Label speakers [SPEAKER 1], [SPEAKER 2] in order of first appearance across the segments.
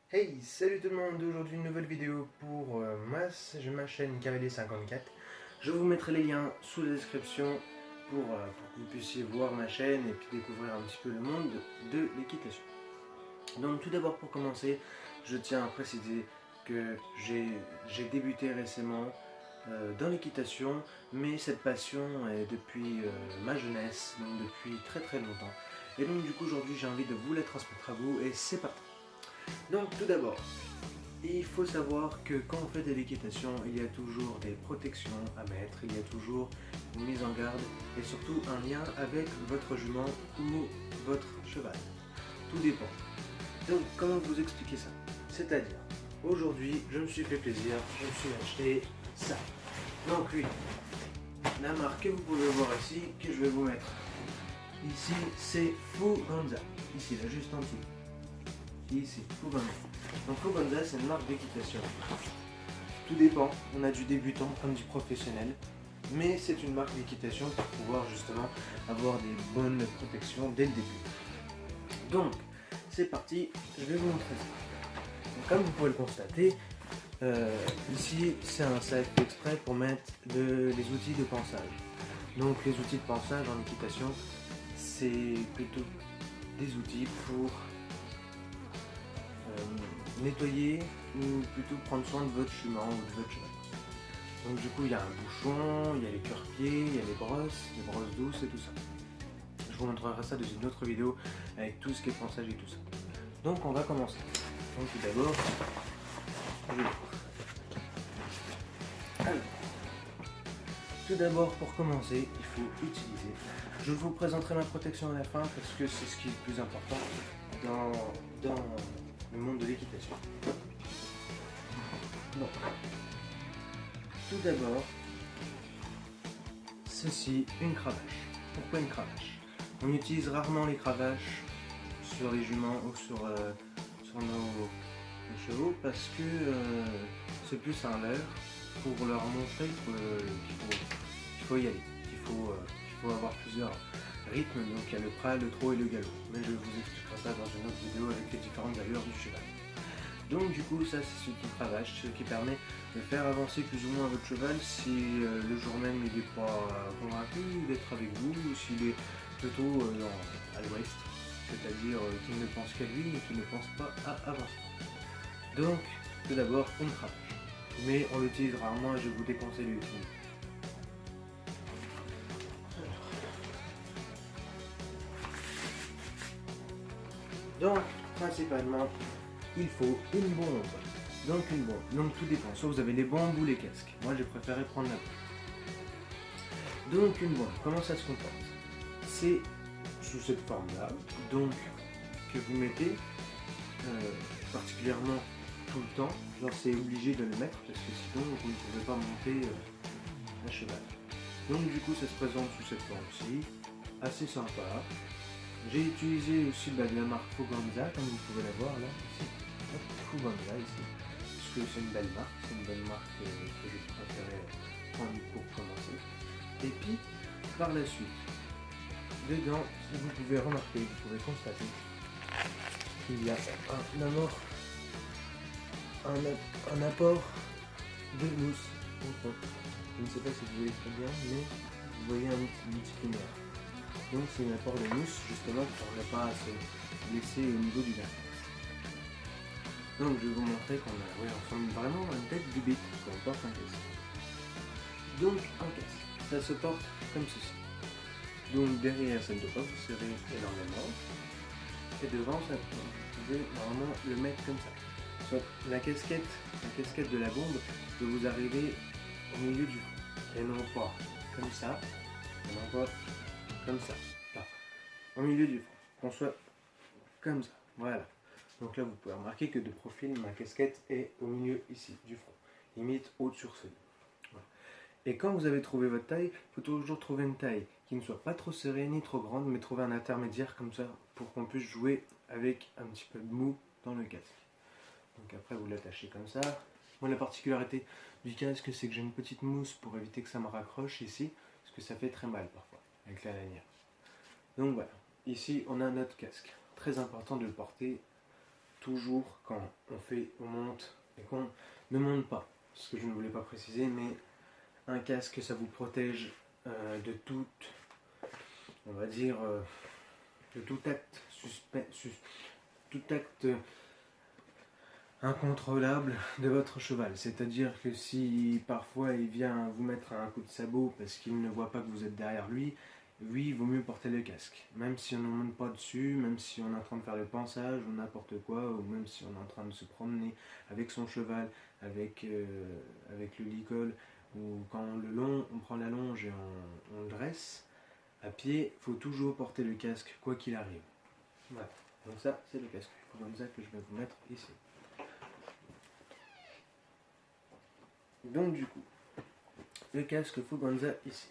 [SPEAKER 1] Hey, salut tout le monde, aujourd'hui une nouvelle vidéo pour ma chaîne Cavalier54. Je vous mettrai les liens sous la description pour que vous puissiez voir ma chaîne et puis découvrir un petit peu le monde de l'équitation. Donc tout d'abord pour commencer, je tiens à préciser que j'ai débuté récemment dans l'équitation, mais cette passion est depuis ma jeunesse, donc depuis très très longtemps. Et donc du coup aujourd'hui j'ai envie de vous la transmettre à vous et c'est parti. Donc tout d'abord, il faut savoir que quand on fait de l'équitation, il y a toujours des protections à mettre, il y a toujours une mise en garde et surtout un lien avec votre jument ou votre cheval. Tout dépend. Donc comment vous expliquer ça? C'est-à-dire, aujourd'hui, je me suis fait plaisir, je me suis acheté ça. Donc lui, la marque que vous pouvez voir ici, que je vais vous mettre ici, c'est Fuganza. Ici, là, juste en dessous. Ici, Fuganza. Donc Fuganza, c'est une marque d'équitation. Tout dépend, on a du débutant comme du professionnel, mais c'est une marque d'équitation pour pouvoir justement avoir des bonnes protections dès le début. Donc, c'est parti, je vais vous montrer ça. Donc, comme vous pouvez le constater, ici c'est un sac exprès pour mettre les outils de pansage. Donc les outils de pansage en équitation, c'est plutôt des outils pour nettoyer ou plutôt prendre soin de votre jument ou de votre cheval. Donc du coup il y a un bouchon, il y a les cure-pieds, il y a les brosses douces et tout ça. Je vous montrerai ça dans une autre vidéo avec tout ce qui est pansage et tout ça. Donc on va commencer. Donc tout d'abord, tout d'abord pour commencer, il faut utiliser. Je vous présenterai ma protection à la fin parce que c'est ce qui est le plus important dans le monde de l'équitation. Donc, tout d'abord, ceci, une cravache. Pourquoi une cravache? On utilise rarement les cravaches sur les juments ou sur nos chevaux parce que c'est plus un leurre pour leur montrer qu'il faut y aller, qu'il faut avoir plusieurs rythmes, donc il y a le prat, le trot et le galop. Mais je vous expliquerai ça dans une autre vidéo avec les différentes allures du cheval. Donc du coup ça c'est ce qui cravache, ce qui permet de faire avancer plus ou moins votre cheval si le jour même il n'est pas convaincu d'être avec vous ou s'il est plutôt à l'ouest, c'est-à-dire qu'il ne pense qu'à lui et qu'il ne pense pas à avancer. Donc tout d'abord une cravache, mais on l'utilise rarement et je vous déconseille de l'utiliser. Donc principalement il faut une bombe. Donc une bombe. Donc tout dépend. Soit vous avez les bombes ou les casques. Moi j'ai préféré prendre la bombe. Donc une bombe. Comment ça se comporte? C'est sous cette forme-là. Donc que vous mettez particulièrement tout le temps. Genre c'est obligé de le mettre parce que sinon vous ne pouvez pas monter un cheval. Donc du coup ça se présente sous cette forme-ci. Assez sympa. J'ai utilisé aussi de la marque Fuganza, comme vous pouvez la voir là, ici. Fuganza ici, parce que c'est une belle marque, c'est une bonne marque que j'ai préféré prendre pour commencer. Et puis, par la suite, dedans, vous pouvez remarquer, vous pouvez constater qu'il y a un apport de mousse. Je ne sais pas si vous voyez très bien, mais vous voyez un petit lumière. Donc c'est un apport de mousse justement pour ne pas se blesser au niveau du verre. Donc je vais vous montrer qu'on ressemble vraiment à une tête du bit quand on porte un casque. Donc un casque, ça se porte comme ceci. Donc derrière ça ne doit pas vous serrer énormément. Et devant ça, vous pouvez normalement le mettre comme ça. Soit la casquette de la bombe peut vous arriver au milieu du front. Et non pas comme ça, et non pas comme ça, là, au milieu du front, qu'on soit comme ça, voilà. Donc là vous pouvez remarquer que de profil ma casquette est au milieu ici du front, limite haute sur ce. Voilà. Et quand vous avez trouvé votre taille, il faut toujours trouver une taille qui ne soit pas trop serrée ni trop grande, mais trouver un intermédiaire comme ça pour qu'on puisse jouer avec un petit peu de mou dans le casque. Donc après vous l'attachez comme ça. Moi la particularité du casque c'est que j'ai une petite mousse pour éviter que ça me raccroche ici, parce que ça fait très mal parfois avec la lanière. Donc voilà, ici on a notre casque. Très important de le porter toujours quand on monte et qu'on ne monte pas, ce que je ne voulais pas préciser, mais un casque ça vous protège de toute, on va dire, de tout acte tout acte incontrôlable de votre cheval. C'est-à-dire que si parfois il vient vous mettre un coup de sabot parce qu'il ne voit pas que vous êtes derrière lui, oui, il vaut mieux porter le casque. Même si on ne monte pas dessus, même si on est en train de faire le pansage ou n'importe quoi, ou même si on est en train de se promener avec son cheval, avec le licol, ou quand on prend la longe et on le dresse, à pied, il faut toujours porter le casque, quoi qu'il arrive. Voilà. Donc ça, c'est le casque Fuganza que je vais vous mettre ici. Donc du coup, le casque Fuganza ici.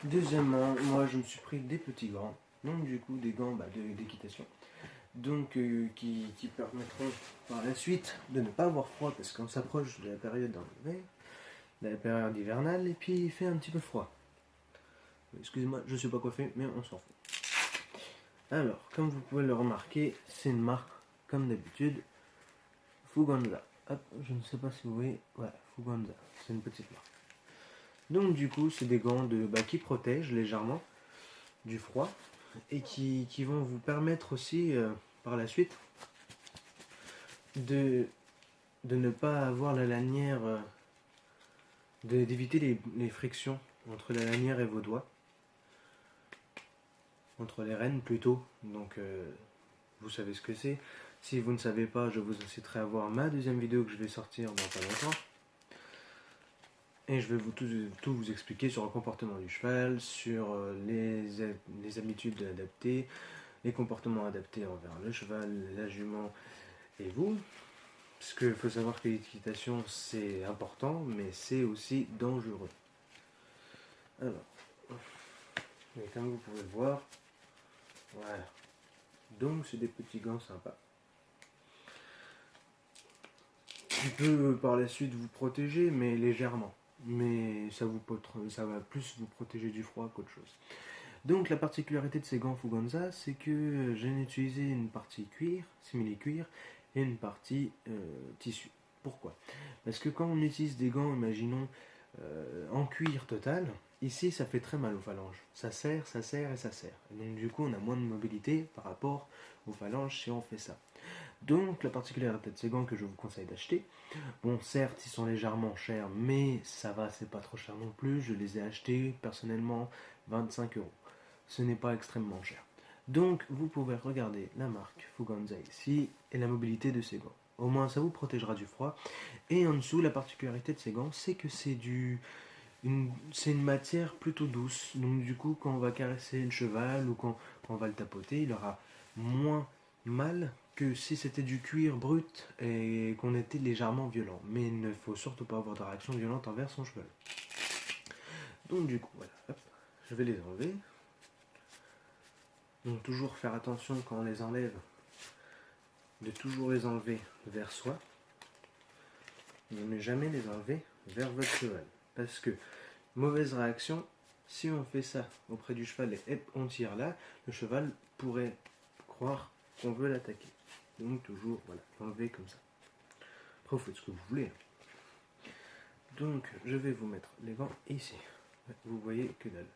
[SPEAKER 1] Deuxièmement, moi je me suis pris des petits gants, donc du coup des gants d'équitation, donc qui permettront par la suite de ne pas avoir froid parce qu'on s'approche de la période d'hiver, de la période hivernale, et puis il fait un petit peu froid. Excusez-moi, je ne sais pas quoi faire, mais on s'en fout. Alors, comme vous pouvez le remarquer, c'est une marque, comme d'habitude, Fuganza. Hop, je ne sais pas si vous voyez, voilà, Fuganza, c'est une petite marque. Donc du coup, c'est des gants qui protègent légèrement du froid et qui vont vous permettre aussi, par la suite, de ne pas avoir la lanière, d'éviter les frictions entre la lanière et vos doigts. Entre les rênes plutôt, donc vous savez ce que c'est. Si vous ne savez pas, je vous inciterai à voir ma deuxième vidéo que je vais sortir dans pas longtemps. Et je vais tout vous expliquer sur le comportement du cheval, sur les habitudes adaptées, les comportements adaptés envers le cheval, la jument et vous. Parce qu'il faut savoir que l'équitation c'est important, mais c'est aussi dangereux. Alors, et comme vous pouvez le voir, voilà. Donc c'est des petits gants sympas. Qui peut par la suite vous protéger, mais légèrement. Mais ça va plus vous protéger du froid qu'autre chose. Donc la particularité de ces gants Fuganza, c'est que j'ai utilisé une partie cuir, simili-cuir, et une partie tissu. Pourquoi? Parce que quand on utilise des gants, imaginons, en cuir total, ici ça fait très mal aux phalanges. Ça serre, ça serre et ça serre. Et donc du coup on a moins de mobilité par rapport aux phalanges si on fait ça. Donc la particularité de ces gants que je vous conseille d'acheter, bon certes ils sont légèrement chers, mais ça va, c'est pas trop cher non plus, je les ai achetés personnellement 25 euros. Ce n'est pas extrêmement cher. Donc vous pouvez regarder la marque Fuganza ici et la mobilité de ces gants. Au moins ça vous protégera du froid. Et en dessous, la particularité de ces gants, c'est que c'est une matière plutôt douce. Donc du coup, quand on va caresser le cheval ou quand on va le tapoter, il aura moins mal que si c'était du cuir brut et qu'on était légèrement violent. Mais il ne faut surtout pas avoir de réaction violente envers son cheval. Donc du coup, voilà, hop, je vais les enlever. Donc toujours faire attention quand on les enlève, de toujours les enlever vers soi. Ne jamais les enlever vers votre cheval. Parce que, mauvaise réaction, si on fait ça auprès du cheval et on tire là, le cheval pourrait croire qu'on veut l'attaquer. Donc toujours, voilà, l'enlever comme ça. Après, vous faites ce que vous voulez. Donc, je vais vous mettre les gants ici. Vous voyez que dalle.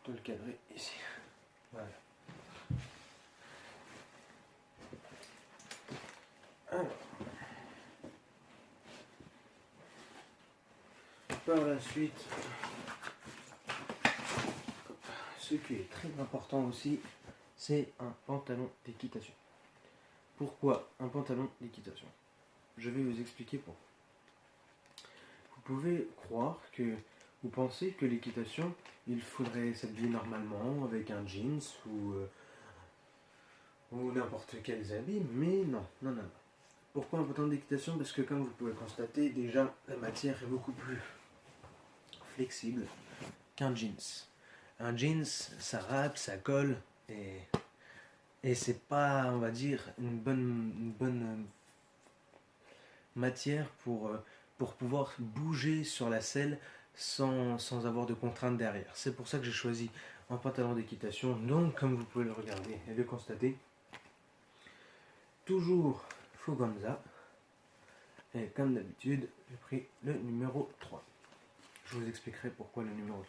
[SPEAKER 1] De le cadrer ici. Voilà. Alors, par la suite, ce qui est très important aussi, c'est un pantalon d'équitation. Pourquoi un pantalon d'équitation? Je vais vous expliquer pourquoi. Vous pouvez croire que vous pensez que l'équitation, il faudrait s'habiller normalement avec un jeans ou n'importe quel habit, mais non. Pourquoi un pantalon d'équitation? Parce que comme vous pouvez le constater, déjà la matière est beaucoup plus flexible qu'un jeans. Un jeans, ça râpe, ça colle et c'est pas, on va dire, une bonne matière pour pour pouvoir bouger sur la selle sans avoir de contraintes derrière. C'est pour ça que j'ai choisi un pantalon d'équitation. Donc, comme vous pouvez le regarder et le constater, toujours Fuganza. Et comme d'habitude, j'ai pris le numéro 3. Je vous expliquerai pourquoi le numéro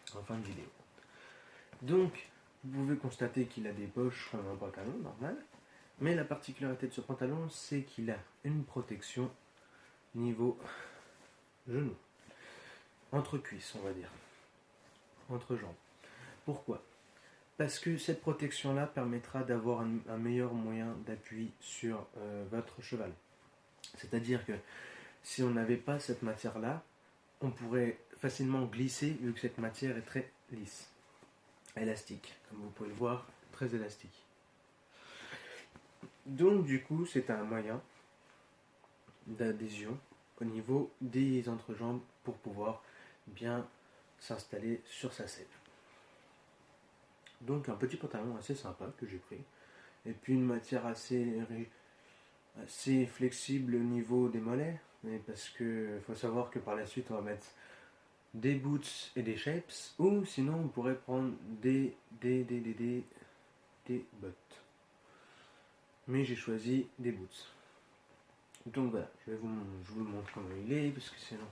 [SPEAKER 1] 3 en fin de vidéo. Donc, vous pouvez constater qu'il a des poches comme un pantalon normal. Mais la particularité de ce pantalon, c'est qu'il a une protection niveau genou. Entre cuisses, on va dire. Entre jambes. Pourquoi? Parce que cette protection-là permettra d'avoir un meilleur moyen d'appui sur votre cheval. C'est-à-dire que si on n'avait pas cette matière-là, on pourrait facilement glisser vu que cette matière est très lisse. Élastique, comme vous pouvez le voir, très élastique. Donc du coup, c'est un moyen d'adhésion au niveau des entrejambes pour pouvoir bien s'installer sur sa selle. Donc un petit pantalon assez sympa que j'ai pris. Et puis une matière assez flexible au niveau des mollets. Mais parce que faut savoir que par la suite on va mettre des boots et des shapes. Ou sinon on pourrait prendre des bottes. Mais j'ai choisi des boots. Donc voilà, je vous le montre comment il est, parce que sinon...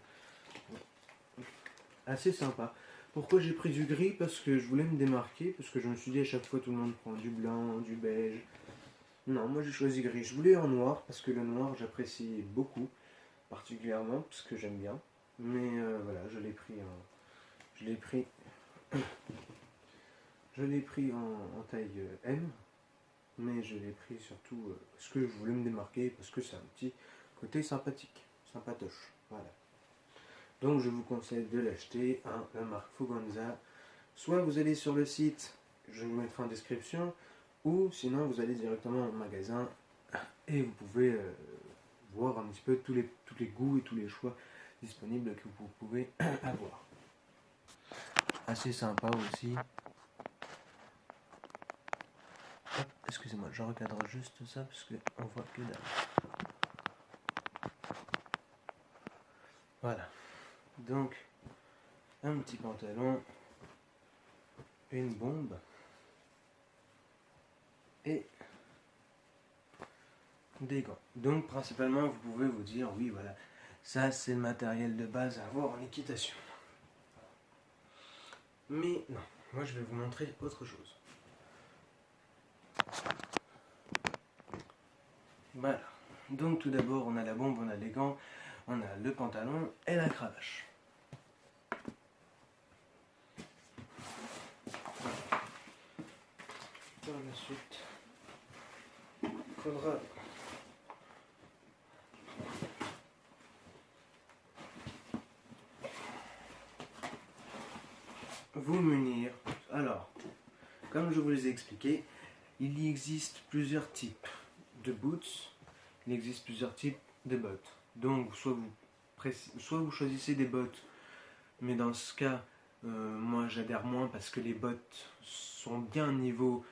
[SPEAKER 1] Assez sympa. Pourquoi j'ai pris du gris? Parce que je voulais me démarquer, parce que je me suis dit à chaque fois tout le monde prend du blanc, du beige. Non, moi j'ai choisi gris. Je voulais en noir, parce que le noir j'apprécie beaucoup, particulièrement, parce que j'aime bien. Mais voilà, je l'ai pris en taille M. Mais je l'ai pris surtout parce que je voulais me démarquer, parce que c'est un petit côté sympathique, sympatoche, voilà. Donc je vous conseille de l'acheter, la marque Fuganza. Soit vous allez sur le site, je vous mettrai en description, ou sinon vous allez directement au magasin et vous pouvez voir un petit peu tous les goûts et tous les choix disponibles que vous pouvez avoir. Assez sympa aussi. Excusez-moi, je recadre juste ça parce qu'on voit que dalle. Voilà. Donc, un petit pantalon, une bombe et des gants. Donc, principalement, vous pouvez vous dire, oui, voilà, ça c'est le matériel de base à avoir en équitation. Mais non, moi je vais vous montrer autre chose. Voilà. Donc tout d'abord, on a la bombe, on a les gants, on a le pantalon et la cravache. Par la suite, il faudra vous munir. Alors, comme je vous les ai expliqué, il y existe plusieurs types de boots, il existe plusieurs types de bottes. Donc, soit vous choisissez des bottes, mais dans ce cas, moi j'adhère moins parce que les bottes sont bien niveau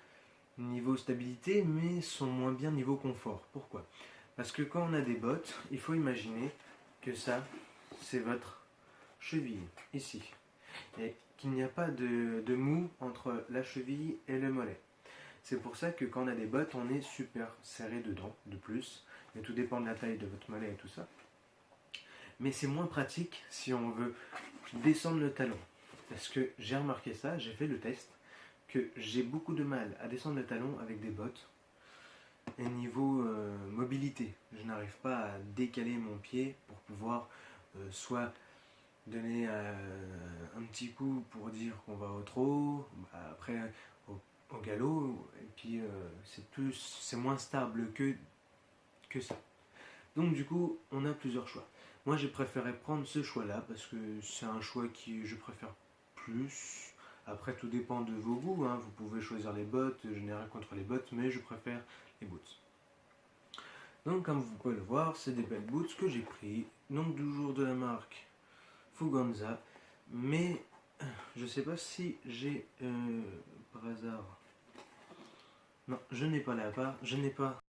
[SPEAKER 1] stabilité, mais sont moins bien niveau confort. Pourquoi? Parce que quand on a des bottes, il faut imaginer que ça, c'est votre cheville, ici. Et qu'il n'y a pas de mou entre la cheville et le mollet. C'est pour ça que quand on a des bottes, on est super serré dedans, de plus. Mais tout dépend de la taille de votre mollet et tout ça. Mais c'est moins pratique si on veut descendre le talon. Parce que j'ai remarqué ça, j'ai fait le test, que j'ai beaucoup de mal à descendre le talon avec des bottes. Et niveau mobilité, je n'arrive pas à décaler mon pied pour pouvoir soit donner un petit coup pour dire qu'on va au trot, après au galop, et puis c'est moins stable que ça. Donc du coup, on a plusieurs choix. Moi j'ai préféré prendre ce choix-là parce que c'est un choix qui je préfère plus. Après tout dépend de vos goûts, hein. Vous pouvez choisir les bottes, je n'ai rien contre les bottes, mais je préfère les boots. Donc comme vous pouvez le voir, c'est des belles boots que j'ai pris, donc toujours de la marque Fuganza, mais je sais pas si j'ai par hasard. Non, je n'ai pas la barre, je n'ai pas